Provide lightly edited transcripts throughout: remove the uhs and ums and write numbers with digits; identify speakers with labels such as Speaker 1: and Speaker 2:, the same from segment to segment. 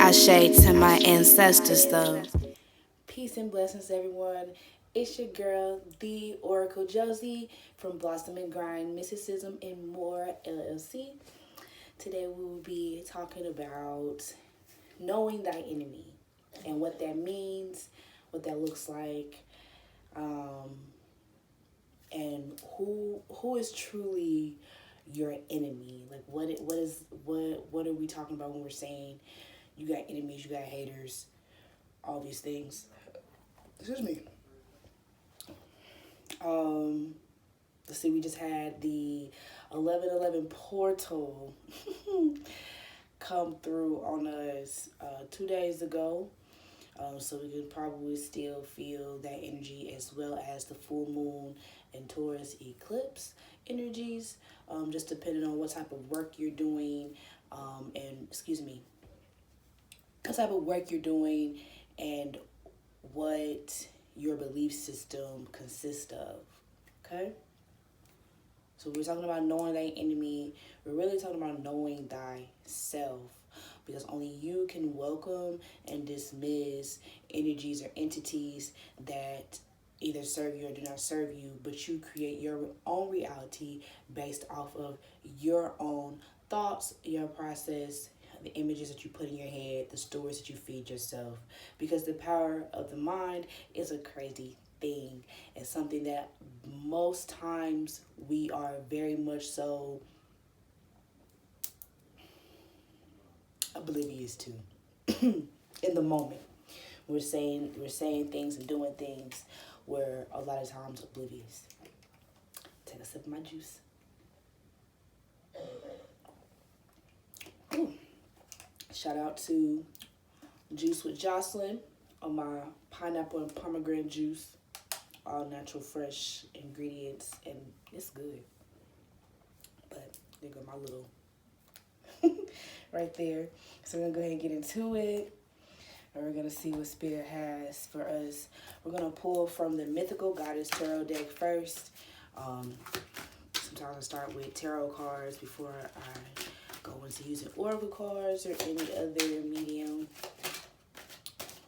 Speaker 1: Ashe to my ancestors, though.
Speaker 2: Peace and blessings, everyone. It's your girl, the Oracle Josie from Blossom and Grind, Mysticism and More LLC. Today we will be talking about knowing thy enemy and what that means, what that looks like, and who is truly your enemy. Like what are we talking about when we're saying you got enemies, you got haters, all these things. Excuse me. Let's see, we just had the 1111 portal come through on us 2 days ago. So we can probably still feel that energy as well as the full moon and Taurus eclipse energies, just depending on what type of work you're doing, what type of work you're doing and what your belief system consists of. Okay? So we're talking about knowing thy enemy. We're really talking about knowing thyself, because only you can welcome and dismiss energies or entities that either serve you or do not serve you, but you create your own reality based off of your own thoughts, your process, the images that you put in your head, the stories that you feed yourself. Because the power of the mind is a crazy thing. It's something that most times we are very much so oblivious to in the moment. We're saying things and doing things we're a lot of times oblivious. Take a sip of my juice. Ooh. Shout out to Juice with Jocelyn on my pineapple and pomegranate juice. All natural, fresh ingredients, and it's good. But there go my little right there. So we're gonna go ahead and get into it. And we're gonna see what Spirit has for us. We're gonna pull from the Mythical Goddess Tarot deck first. Sometimes I start with tarot cards before I go into using oracle cards or any other medium.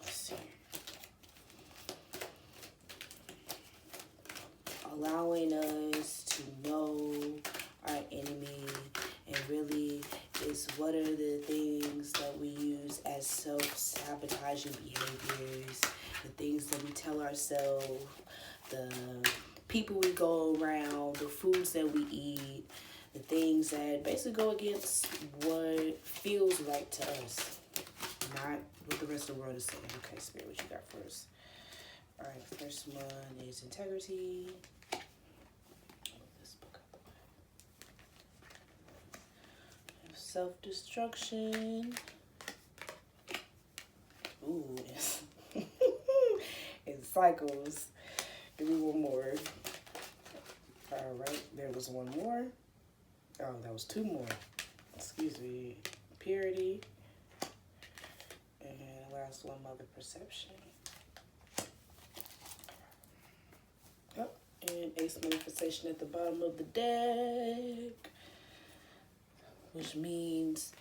Speaker 2: Let's see. Allowing us to know our enemy, and really is what are the things that we use as self-sabotaging behaviors, the things that we tell ourselves, the people we go around, the foods that we eat, the things that basically go against what feels right to us, not what the rest of the world is saying. Okay, Spirit, what you got for us? All right, first one is integrity. This book out the way. Self-destruction. Ooh, it's it cycles. Give me one more. All right, there was one more. Oh, that was two more. Excuse me. Purity. And last one, mother perception. Oh, and ace manifestation at the bottom of the deck, which means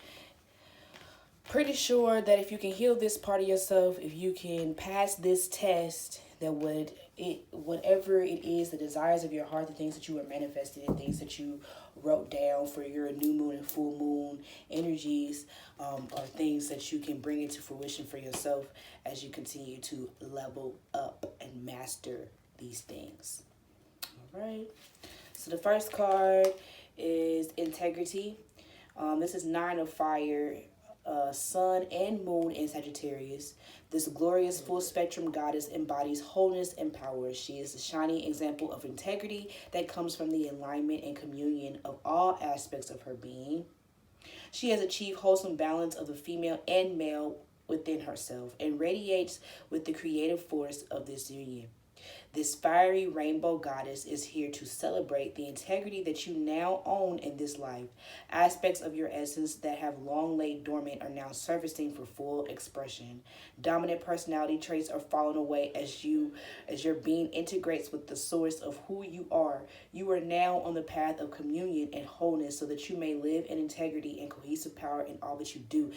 Speaker 2: pretty sure that if you can heal this part of yourself, if you can pass this test, that whatever it is, the desires of your heart, the things that you were manifesting, the things that you wrote down for your new moon and full moon energies, are things that you can bring into fruition for yourself as you continue to level up and master these things. All right. So the first card is integrity. This is 9 of fire. Sun and moon in Sagittarius. This glorious full spectrum goddess embodies wholeness and power. She is the shining example of integrity that comes from the alignment and communion of all aspects of her being. She has achieved wholesome balance of the female and male within herself and radiates with the creative force of this union. This fiery rainbow goddess is here to celebrate the integrity that you now own in this life. Aspects of your essence that have long laid dormant are now surfacing for full expression. Dominant personality traits are falling away as your being integrates with the source of who you are. You are now on the path of communion and wholeness so that you may live in integrity and cohesive power in all that you do.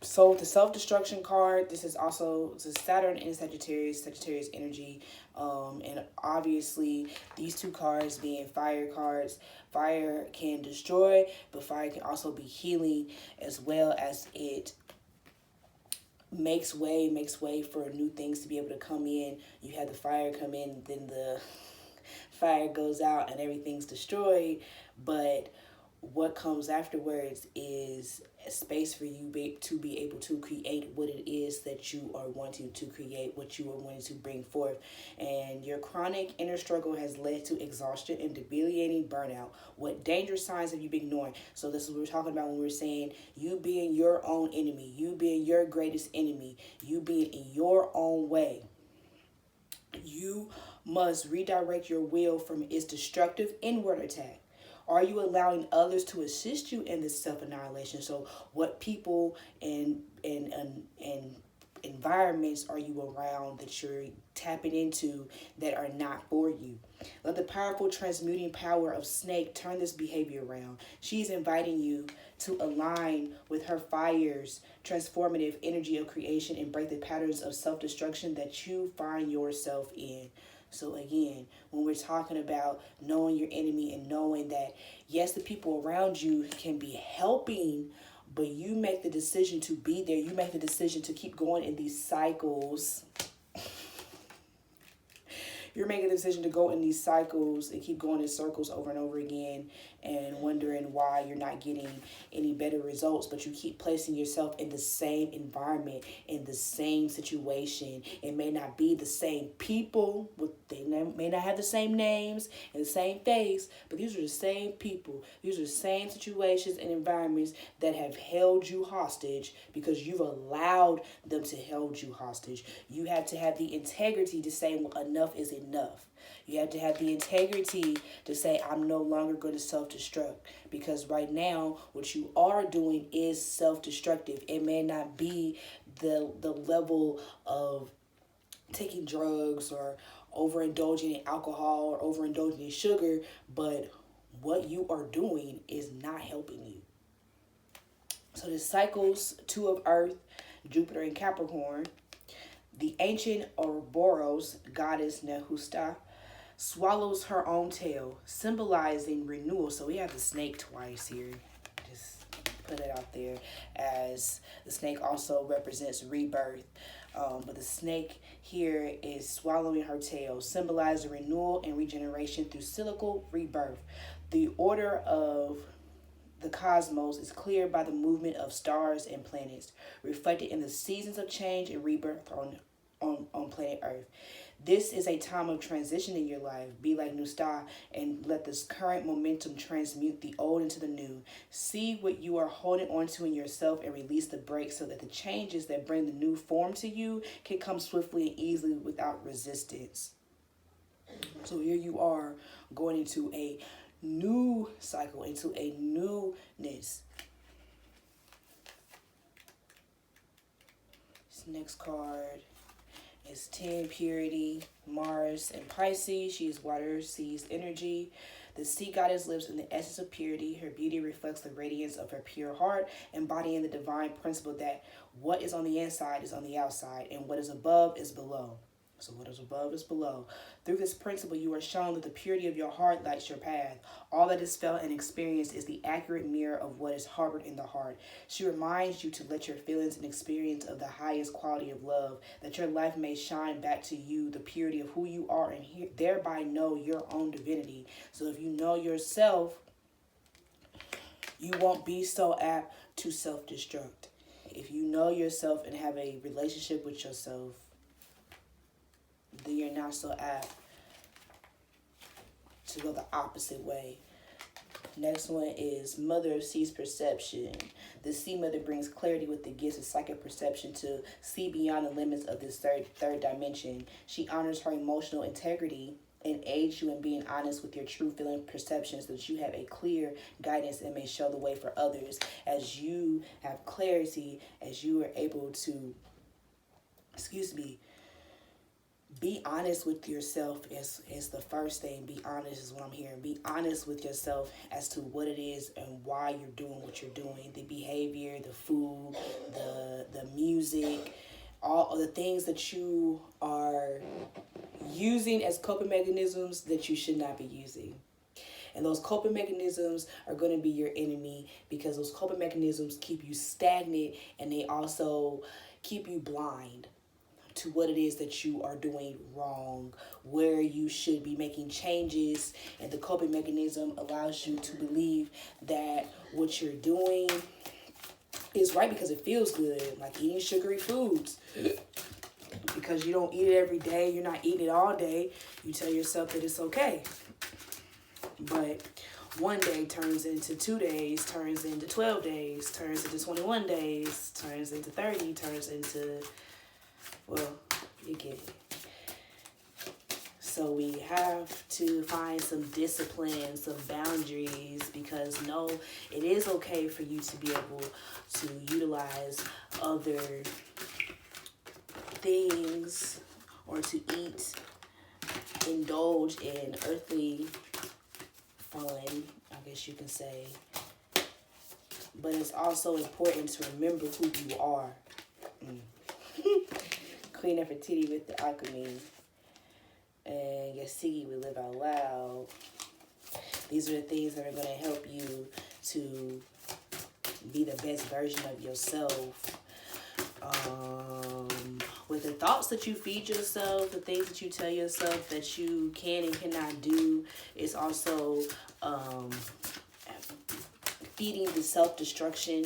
Speaker 2: So the self-destruction card, this is also Saturn in Sagittarius energy. And obviously these two cards being fire cards. Fire can destroy, but fire can also be healing, as well as it makes way for new things to be able to come in. You have the fire come in, then the fire goes out and everything's destroyed. But what comes afterwards is a space for you to be able to create what it is that you are wanting to create, what you are wanting to bring forth. And your chronic inner struggle has led to exhaustion and debilitating burnout. What dangerous signs have you been ignoring? So this is what we're talking about when we're saying you being your own enemy, you being your greatest enemy, you being in your own way. You must redirect your will from its destructive inward attack. Are you allowing others to assist you in this self-annihilation? So what people and environments are you around that you're tapping into that are not for you? Let the powerful transmuting power of Snake turn this behavior around. She's inviting you to align with her fire's transformative energy of creation and break the patterns of self-destruction that you find yourself in. So again, when we're talking about knowing your enemy and knowing that, yes, the people around you can be helping, but you make the decision to be there. You make the decision to keep going in these cycles. You're making the decision to go in these cycles and keep going in circles over and over again and wondering why you're not getting any better results, but you keep placing yourself in the same environment, in the same situation. It may not be the same people, they may not have the same names and the same face, but these are the same people. These are the same situations and environments that have held you hostage because you've allowed them to hold you hostage. You have to have the integrity to say enough is enough. You have to have the integrity to say, I'm no longer going to self-destruct. Because right now, what you are doing is self-destructive. It may not be the level of taking drugs or overindulging in alcohol or overindulging in sugar, but what you are doing is not helping you. So the cycles, 2 of Earth, Jupiter and Capricorn. The ancient Ouroboros goddess Nehushta swallows her own tail, symbolizing renewal. So we have the snake twice here. Just put it out there, as the snake also represents rebirth. But the snake here is swallowing her tail, symbolizing renewal and regeneration through cyclical rebirth. The order of the cosmos is cleared by the movement of stars and planets, reflected in the seasons of change and rebirth on planet Earth. This is a time of transition in your life. Be like Nusta and let this current momentum transmute the old into the new. See what you are holding on to in yourself and release the brakes so that the changes that bring the new form to you can come swiftly and easily without resistance. So here you are going into a new cycle, into a newness. This next card is 10, Purity, Mars, and Pisces. She is water, seas, energy. The sea goddess lives in the essence of purity. Her beauty reflects the radiance of her pure heart, embodying the divine principle that what is on the inside is on the outside, and what is above is below. So what is above is below. Through this principle, you are shown that the purity of your heart lights your path. All that is felt and experienced is the accurate mirror of what is harbored in the heart. She reminds you to let your feelings and experience of the highest quality of love, that your life may shine back to you the purity of who you are and thereby know your own divinity. So if you know yourself, you won't be so apt to self-destruct. If you know yourself and have a relationship with yourself, then you're not so apt to go the opposite way. Next one is Mother of Sea's Perception. The Sea Mother brings clarity with the gifts of psychic perception to see beyond the limits of this third dimension. She honors her emotional integrity and aids you in being honest with your true feeling perceptions so that you have a clear guidance and may show the way for others. As you have clarity, as you are able to, be honest with yourself is the first thing. Be honest is what I'm hearing. Be honest with yourself as to what it is and why you're doing what you're doing. The behavior, the food, the music, all of the things that you are using as coping mechanisms that you should not be using. And those coping mechanisms are going to be your enemy, because those coping mechanisms keep you stagnant, and they also keep you blind to what it is that you are doing wrong, where you should be making changes. And the coping mechanism allows you to believe that what you're doing is right because it feels good, like eating sugary foods. Because you don't eat it every day, you're not eating it all day, you tell yourself that it's okay. But one day turns into 2 days, turns into 12 days, turns into 21 days, turns into 30, turns into, well, you get it. So we have to find some discipline, some boundaries, because no, it is okay for you to be able to utilize other things or to eat, indulge in earthly fun, I guess you can say. But it's also important to remember who you are. Queen Nefertiti with the alchemy. And Yasigi with live out loud. These are the things that are going to help you to be the best version of yourself. With the thoughts that you feed yourself, the things that you tell yourself that you can and cannot do, is also feeding the self-destruction.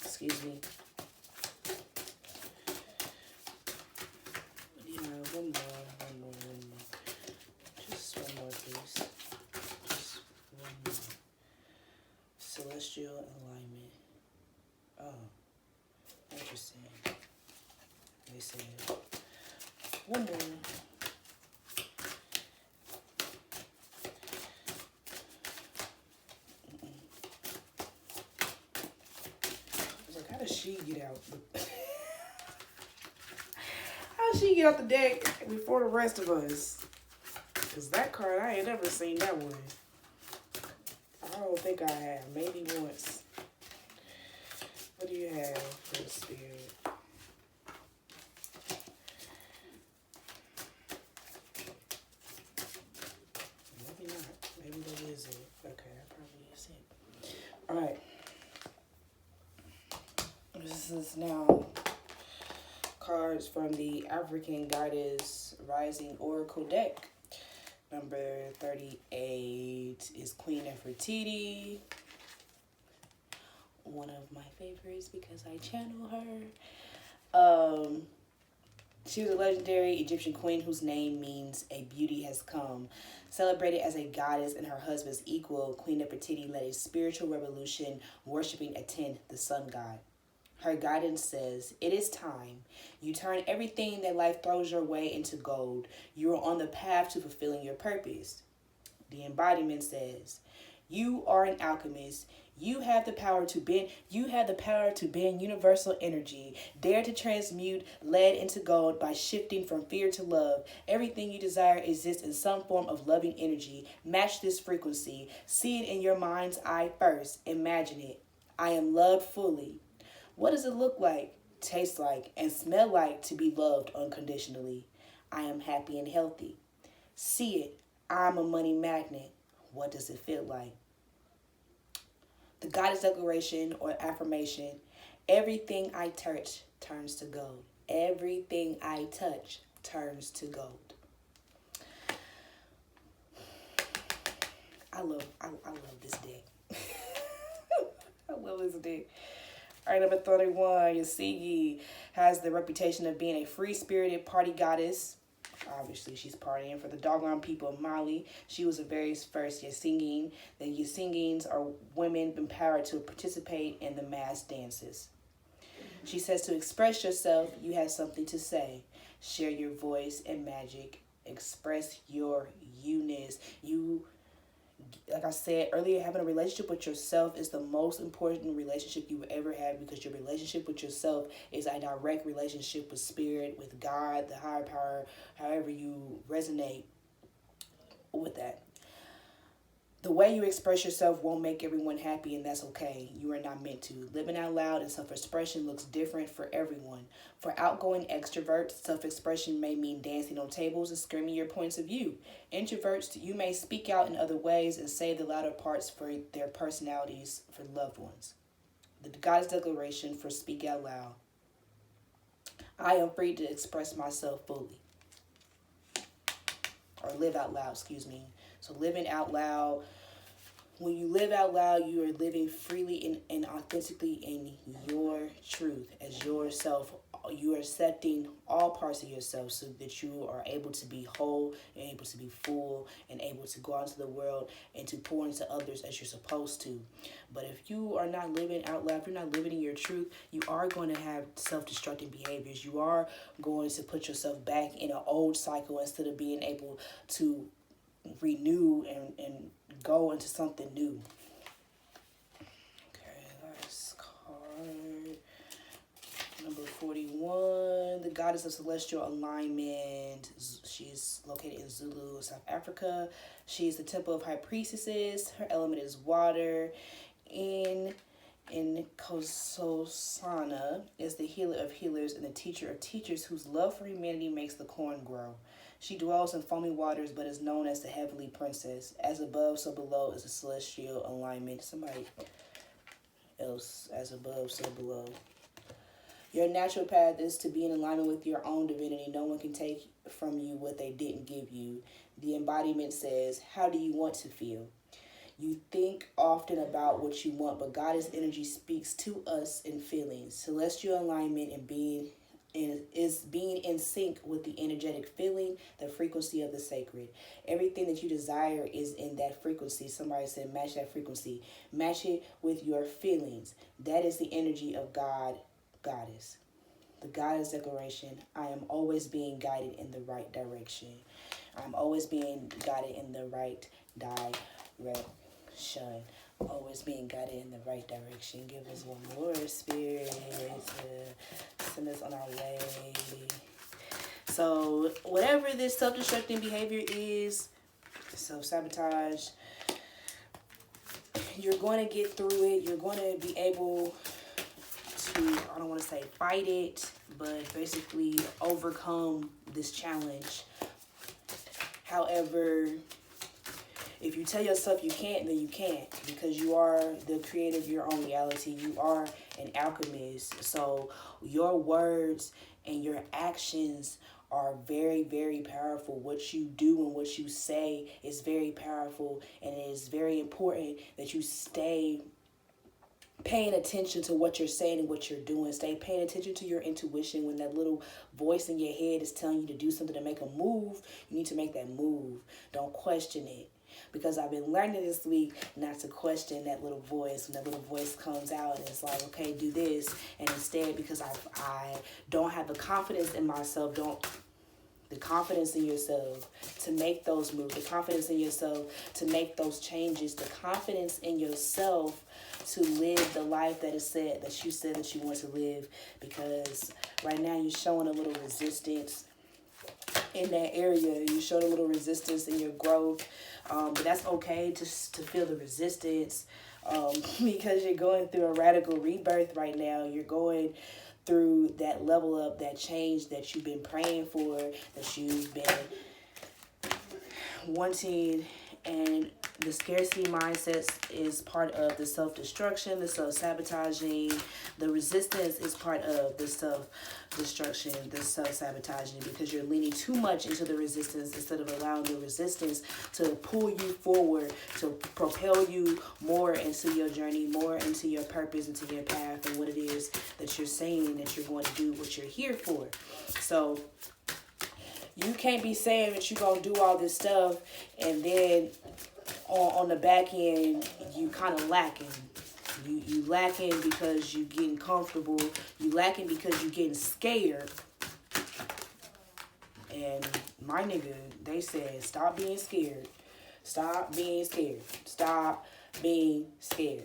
Speaker 2: Excuse me. Yeah, one more. Just one more, please. Just one more. Celestial alignment. Oh, interesting. They said one more. I was like, how does she get out? How does she get out the deck before the rest of us? Because that card, I ain't never seen that one. I don't think I have. Maybe once. What do you have for the spirit? Maybe not. Maybe that is it. Okay, that probably is it. Alright. This is now cards from the African Goddess Rising Aura-cle deck. Number 38 is Queen Nefertiti. One of my favorites because I channel her. She was a legendary Egyptian queen whose name means a beauty has come. Celebrated as a goddess and her husband's equal, Queen Nefertiti led a spiritual revolution worshiping Aten, the sun god. Her guidance says, "It is time. You turn everything that life throws your way into gold. You are on the path to fulfilling your purpose." The embodiment says, "You are an alchemist. You have the power to bend. You have the power to bend universal energy. Dare to transmute lead into gold by shifting from fear to love. Everything you desire exists in some form of loving energy. Match this frequency. See it in your mind's eye first. Imagine it. I am loved fully. What does it look like, taste like, and smell like to be loved unconditionally? I am happy and healthy. See it. I'm a money magnet. What does it feel like?" The Goddess Declaration or affirmation: everything I touch turns to gold. Everything I touch turns to gold. I love this deck. I love this deck. All right, number 31, Yasigi has the reputation of being a free-spirited party goddess. Obviously, she's partying for the doggone people of Mali. She was the very first Yasingin. The Yasingins are women empowered to participate in the mass dances. She says to express yourself, you have something to say. Share your voice and magic. Express your you-ness. You like I said earlier, having a relationship with yourself is the most important relationship you will ever have, because your relationship with yourself is a direct relationship with spirit, with God, the higher power, however you resonate with that. The way you express yourself won't make everyone happy, and that's okay. You are not meant to. Living out loud and self-expression looks different for everyone. For outgoing extroverts, self-expression may mean dancing on tables and screaming your points of view. Introverts, you may speak out in other ways and save the louder parts for their personalities for loved ones. The Goddess Declaration for Speak Out Loud. I am free to express myself fully. Or live out loud, excuse me. So living out loud, when you live out loud, you are living freely and authentically in your truth as yourself. You are accepting all parts of yourself so that you are able to be whole and able to be full and able to go out into the world and to pour into others as you're supposed to. But if you are not living out loud, if you're not living in your truth, you are going to have self-destructing behaviors. You are going to put yourself back in an old cycle instead of being able to renew and go into something new. Okay, last card. Number 41, the Goddess of Celestial Alignment. She's located in Zulu, South Africa. She's the Temple of High Priestesses. Her element is water. In Kososana is the healer of healers and the teacher of teachers, whose love for humanity makes the corn grow. She dwells in foamy waters, but is known as the Heavenly Princess. As above, so below is a celestial alignment. Somebody else, as above, so below. Your natural path is to be in alignment with your own divinity. No one can take from you what they didn't give you. The embodiment says, how do you want to feel? You think often about what you want, but Goddess energy speaks to us in feelings. Celestial alignment and being in sync with the energetic feeling, the frequency of the sacred. Everything that you desire is in that frequency. Somebody said match that frequency. Match it with your feelings. That is the energy of God, Goddess. The Goddess Declaration. I am always being guided in the right direction. I'm always being guided in the right direction. Always being guided in the right direction. Give us one more, Spirit, to send us on our way. So whatever this self-destructing behavior is, self-sabotage, you're going to get through it. You're going to be able to, I don't want to say fight it, but basically overcome this challenge. However, if you tell yourself you can't, then you can't, because you are the creator of your own reality. You are an alchemist. So your words and your actions are very, very powerful. What you do and what you say is very powerful, and it is very important that you stay paying attention to what you're saying and what you're doing. Stay paying attention to your intuition. When that little voice in your head is telling you to do something, to make a move, you need to make that move. Don't question it. Because I've been learning this week not to question that little voice. When that little voice comes out and it's like, okay, do this. And instead, because I don't have the confidence in myself, the confidence in yourself to make those moves, the confidence in yourself to make those changes, the confidence in yourself to live the life that you said that you want to live. Because right now you're showing a little resistance in that area. You showed a little resistance in your growth, but that's okay to feel the resistance, because you're going through a radical rebirth right now. You're going through that level up, that change that you've been praying for, that you've been wanting. And the scarcity mindset is part of the self-destruction, the self-sabotaging. The resistance is part of the self-destruction, the self-sabotaging, because you're leaning too much into the resistance instead of allowing the resistance to pull you forward, to propel you more into your journey, more into your purpose, into your path, and what it is that you're saying that you're going to do, what you're here for. So you can't be saying that you're going to do all this stuff and then on the back end, you kind of lacking. You lacking because you getting comfortable. You lacking because you getting scared. And my nigga, they said, stop being scared. Stop being scared. Stop being scared.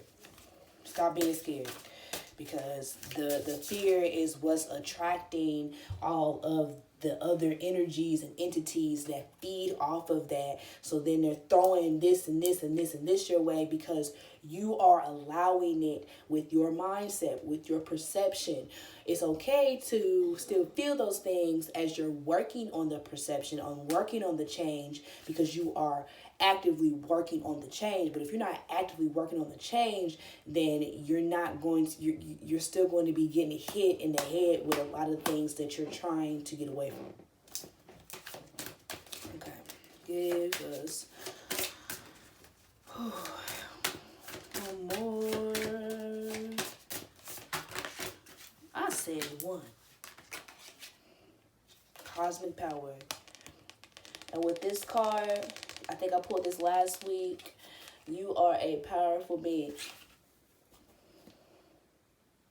Speaker 2: Stop being scared. Because the fear is what's attracting all of the other energies and entities that feed off of that. So then they're throwing this and this and this and this your way, because you are allowing it with your mindset, with your perception. It's okay to still feel those things as you're working on the perception, on working on the change, because you are actively working on the change. But if you're not actively working on the change, then you're not going to, you're still going to be getting hit in the head with a lot of things that you're trying to get away from. Okay, give us one more. I said one. Cosmic power. And with this card, I think I pulled this last week. You are a powerful being.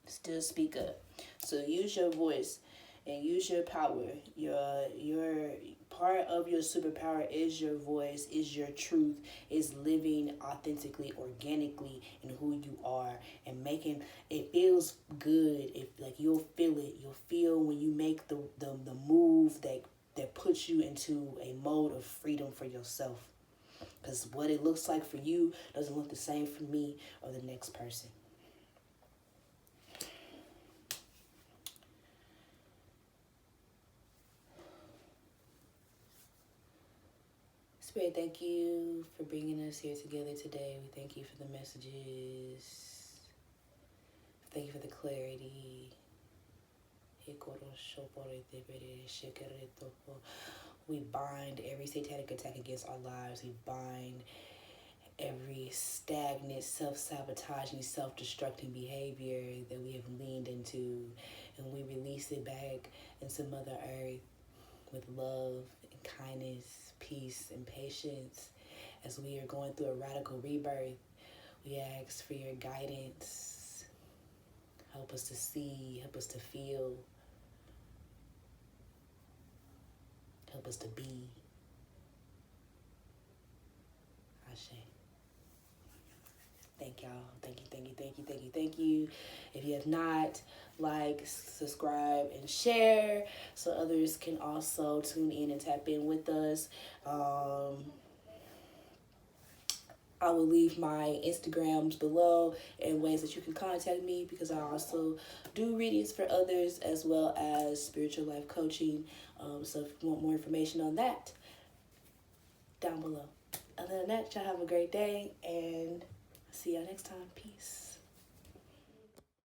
Speaker 2: Still speak up. So use your voice and use your power. Your part of your superpower is your voice, is your truth, is living authentically, organically in who you are, and making it feels good. If like you'll feel it. You'll feel when you make the move that puts you into a mode of freedom for yourself. Because what it looks like for you doesn't look the same for me or the next person. Spirit, thank you for bringing us here together today. We thank you for the messages. Thank you for the clarity. We bind every satanic attack against our lives. We bind every stagnant, self-sabotaging, self-destructing behavior that we have leaned into, and we release it back into Mother Earth with love and kindness, peace and patience. As we are going through a radical rebirth, we ask for your guidance. Help us to see, help us to feel, help us to be. Ashe. Thank y'all. Thank you, thank you, thank you, thank you, thank you. If you have not, like, subscribe, and share so others can also tune in and tap in with us. I will leave my Instagrams below and ways that you can contact me, because I also do readings for others as well as spiritual life coaching. So if you want more information on that, down below. Other than that, y'all have a great day, and see y'all next time. Peace.